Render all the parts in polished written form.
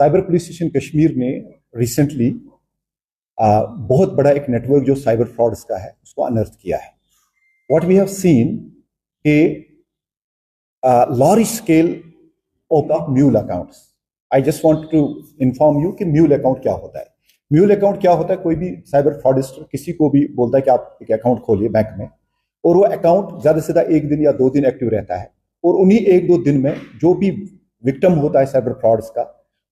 Cyber police station Kashmir ने recently बहुत बड़ा एक नेटवर्क जो साइबर फ्रॉड्स का है उसको अनर्थ किया है। व्हाट वी हैव सीन के large scale of mule accounts. I just want to inform you कि म्यूल अकाउंट क्या होता है। म्यूल अकाउंट क्या होता है? कोई भी साइबर फ्रॉडिस्टर किसी को भी बोलता है कि आप एक अकाउंट खोलिए बैंक में, और वो अकाउंट ज्यादा से ज्यादा 1 दिन या 2 दिन एक्टिव रहता है, और उन्हीं 1-2 दिन में जो भी विक्टिम होता है साइबर फ्रॉड्स का,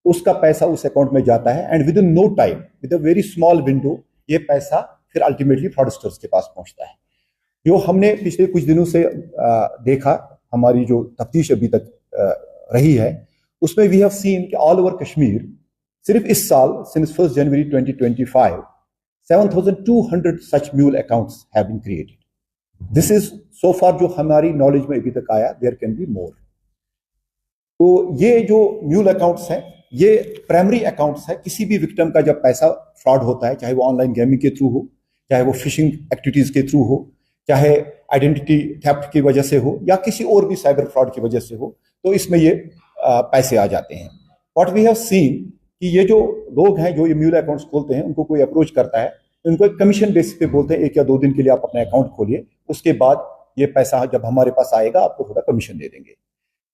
उसका पैसा उस अकाउंट में जाता है, and with in no time, with a very small window, ये पैसा फिर अल्टीमेटली फ्रॉडस्टर्स के पास पहुंचता है। जो हमने पिछले कुछ दिनों से देखा, हमारी जो तफ्तीश अभी तक रही है, उसमें वी हैव सीन कि ऑल ओवर कश्मीर सिर्फ इस साल since 1 January 2025 7,200 such mule accounts have been created. This is so far जो हमारी नॉलेज में अभी तक आया, देयर कैन बी मोर। तो ये जो म्यूल अकाउंट्स हैं, ये प्राइमरी अकाउंट्स है। किसी भी विक्टिम का जब पैसा फ्रॉड होता है, चाहे वो ऑनलाइन गेमिंग के थ्रू हो, चाहे वो फिशिंग एक्टिविटीज के थ्रू हो, चाहे आइडेंटिटी थेफ्ट की वजह से हो, या किसी और भी साइबर फ्रॉड की वजह से हो, तो इसमें ये पैसे आ जाते हैं। व्हाट वी हैव सीन कि ये जो लोग हैं जो ये म्यूल अकाउंट्स खोलते हैं, उनको कोई अप्रोच करता है, उनको एक कमीशन बेसिस पे बोलते हैं 1 या 2 दिन के लिए आप अपना अकाउंट खोलिए, उसके बाद ये पैसा जब हमारे पास आएगा आपको थोड़ा कमीशन दे देंगे।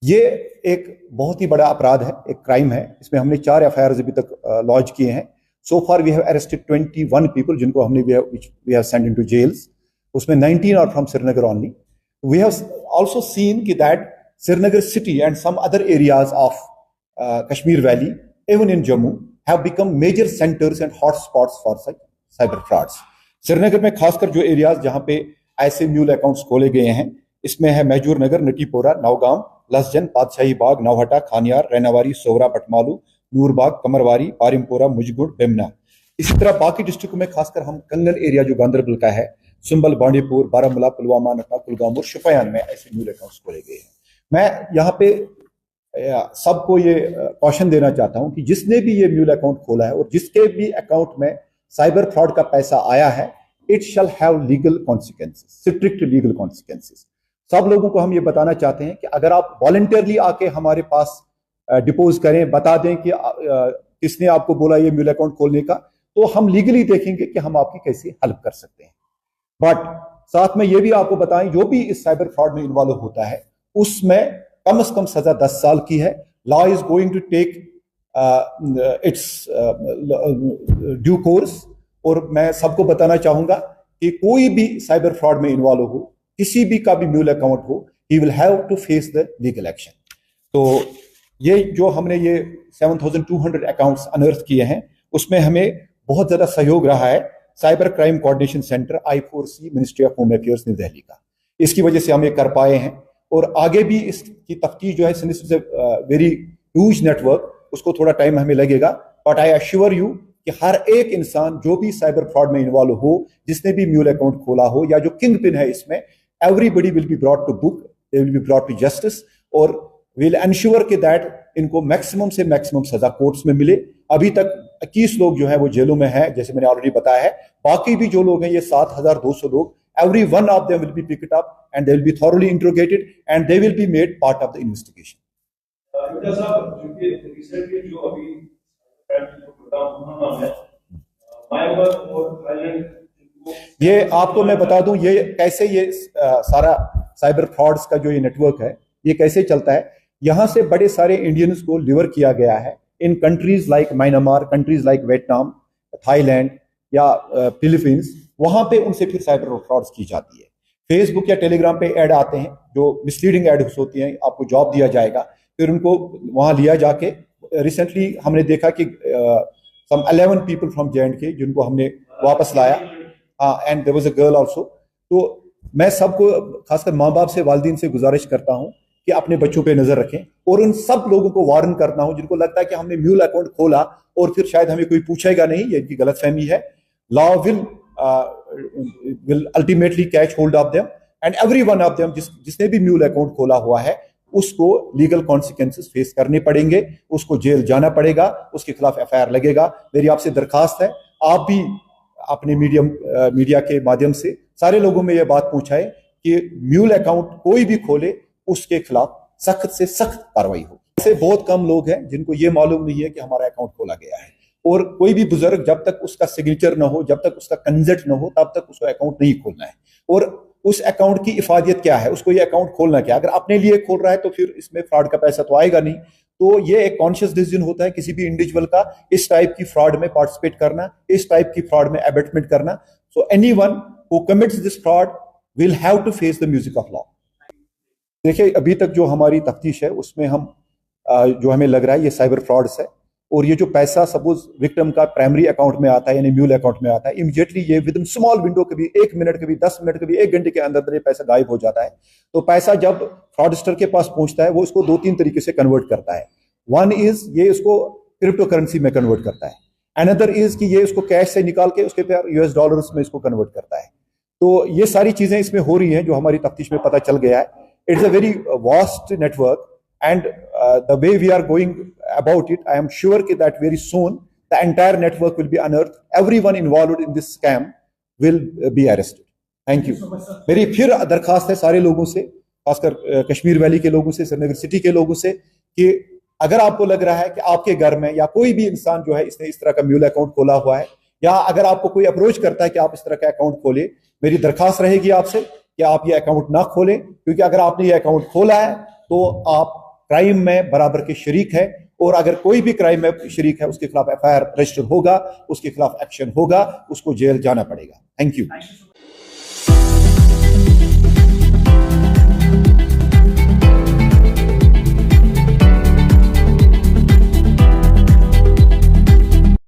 ये एक बहुत ही बड़ा अपराध है, एक क्राइम है। इसमें हमने 4 एफआईआर अभी तक लॉन्च किए हैं। So far we have arrested 21 people जिनको हमने we have send into jails. उसमें 19 are from Srinagar only. We have also seen कि that Srinagar city and some other areas of Kashmir valley, even in Jammu, have become major centers and hot spots for cyber frauds. Srinagar में खासकर जो areas जहां पे ऐसे mule accounts खोले गए हैं, इसमें है मैजूर नगर, नटीपोरा, नौगाम, लसजन, पातशाही बाग, नौहटा, खानियार, रैनावारी, सोवरा, पटमालू, नूरबाग, कमरवारी, पारिमपोरा, मुजगुड़, बेमना। इसी तरह बाकी डिस्ट्रिक्ट में खासकर हम कंगन एरिया जो गांधरबल का है, सुंबल, बांडीपुर, बारामूला, पुलवामा, नटा, कुलगाम और शुपयान में ऐसे म्यूल अकाउंट्स खोले गए हैं। मैं यहाँ पे सबको ये कॉशन देना चाहता हूं कि जिसने भी ये म्यूल अकाउंट खोला है और जिसके भी अकाउंट में साइबर फ्रॉड का पैसा आया है, it shall have legal consequences, strict legal consequences. सब लोगों को हम ये बताना चाहते हैं कि अगर आप वॉलंटियरली आके हमारे पास डिपोज करें, बता दें कि किसने आपको बोला ये म्यूल अकाउंट खोलने का, तो हम लीगली देखेंगे कि हम आपकी कैसे हेल्प कर सकते हैं। बट साथ में ये भी आपको बताएं, जो भी इस साइबर फ्रॉड में इन्वॉल्व होता है उसमें कम से कम सजा 10 साल की है। Law is going to take its due course. और मैं सबको बताना चाहूंगा कि कोई भी साइबर फ्रॉड में इन्वॉल्व हो, किसी भी का भी म्यूल अकाउंट हो, he will have to face the legal action. तो ये जो हमने ये 7,200 अकाउंट्स अनर्थ किए हैं, उसमें हमें बहुत ज्यादा सहयोग रहा है cyber crime coordination centre I4C, ministry of home affairs, new Delhi का। इसकी वजह से हम ये कर पाए हैं, और आगे भी इसकी तफ्तीश जो है वेरी ह्यूज नेटवर्क, उसको थोड़ा टाइम हमें लगेगा। बट आई अश्योर यू कि हर एक इंसान जो भी साइबर फ्रॉड में इन्वॉल्व हो, जिसने भी म्यूल अकाउंट खोला हो, या जो किंग पिन है इसमें, everybody will be brought to book, they will be brought to justice, और विल एंश्योर कि दैट इनको मैक्सिमम से मैक्सिमम सजा कोर्ट्स में मिले। अभी तक 21 लोग जो है वो जेलों में है, जैसे मैंने ऑलरेडी बताया है। बाकी भी जो लोग हैं, ये 7,200 लोग, every one of them will be picked up and they will be thoroughly interrogated and they will be made part of the investigation. ये आपको मैं बता दूं, ये कैसे ये सारा साइबर फ्रॉड्स का जो ये नेटवर्क है, ये कैसे चलता है। यहां से बड़े सारे इंडियंस को लिवर किया गया है in countries like Myanmar, countries like Vietnam, Thailand या फिलीपींस। वहां पे उनसे फिर साइबर फ्रॉड्स की जाती है। फेसबुक या टेलीग्राम पे ऐड आते हैं जो मिसलीडिंग एड्स होती हैं, आपको जॉब दिया जाएगा, फिर उनको वहां लिया जाके, रिसेंटली हमने देखा कि सम 11 पीपल फ्रॉम J&K जिनको हमने वापस लाया, and there was a girl also. तो मैं सबको, खासकर माँ बाप से, वालिदैन से गुजारिश करता हूँ कि अपने बच्चों पे नजर रखें, और उन सब लोगों को वार्न करना हो जिनको लगता है कि हमने म्यूल अकाउंट खोला और फिर शायद हमें कोई पूछेगा नहीं, ये इनकी गलतफहमी है। Law will ultimately catch hold of them, and every one of them जिसने भी म्यूल अकाउंट खोला हुआ है, उसको लीगल कॉन्सिक्वेंसेस फेस करने पड़ेंगे, उसको जेल जाना पड़ेगा, उसके खिलाफ एफआईआर लगेगा। मेरी आपसे दरखास्त है, आप भी अपने मीडिया के माध्यम से सारे लोगों में यह बात पहुंचाएं कि म्यूल अकाउंट कोई भी खोले, उसके खिलाफ सख्त से सख्त कार्रवाई हो। ऐसे बहुत कम लोग हैं जिनको ये मालूम नहीं है कि हमारा अकाउंट खोला गया है। और कोई भी बुजुर्ग जब तक उसका सिग्नेचर ना हो, जब तक उसका कंसेंट ना हो, तब तक उसको अकाउंट नहीं खोलना है। और उस अकाउंट की इफादियत क्या है, उसको ये अकाउंट खोलना क्या, अगर अपने लिए खोल रहा है तो फिर इसमें फ्रॉड का पैसा तो आएगा नहीं। तो ये एक कॉन्शियस डिसीजन होता है किसी भी इंडिविजुअल का, इस टाइप की फ्रॉड में पार्टिसिपेट करना, इस टाइप की फ्रॉड में एबेटमेंट करना। So anyone who commits this fraud will have to face the music of law. देखिए, अभी तक जो हमारी तफ्तीश है उसमें हम जो हमें लग रहा है ये साइबर फ्रॉड्स है। और ये जो पैसा सपोज विक्टिम का प्राइमरी अकाउंट में आता है यानी म्यूल अकाउंट में आता है, इमीडिएटली ये विद इन स्मॉल विंडो, कभी 1 मिनट, कभी 10 मिनट, कभी 1 घंटे के अंदर ये पैसा गायब हो जाता है। तो पैसा जब फ्रॉडस्टर के पास पहुंचता है वो इसको 2-3 तरीके से कन्वर्ट करता है। वन इज ये इसको क्रिप्टो करेंसी में कन्वर्ट करता है। अनदर इज कि ये इसको कैश से निकाल के उसके फिर US डॉलर्स में इसको कन्वर्ट करता है। तो ये सारी चीजें इसमें हो रही हैं जो हमारी तफ्तीश में पता चल गया है। It's a very vast network and the way we are going about it, I am sure that very soon the entire network will be unearthed. Everyone involved in this scam will be arrested. Thank you. मेरी फिर दरखास्त है सारे लोगों से, खासकर Kashmir valley के लोगों से, श्रीनगर सिटी के लोगों से, कि अगर आपको लग रहा है कि आपके घर में या कोई भी इंसान जो है इसने इस तरह का म्यूल अकाउंट खोला हुआ है, या अगर आपको कोई अप्रोच करता है कि आप इस तरह का अकाउंट खोले, मेरी दरखास्त रहेगी आपसे कि आप ये अकाउंट ना खोलें, क्योंकि अगर आपने ये अकाउंट खोला है तो आप क्राइम में बराबर के शरीक है। और अगर कोई भी क्राइम में शरीक है उसके खिलाफ FIR रजिस्टर होगा, उसके खिलाफ एक्शन होगा, उसको जेल जाना पड़ेगा। Thank you.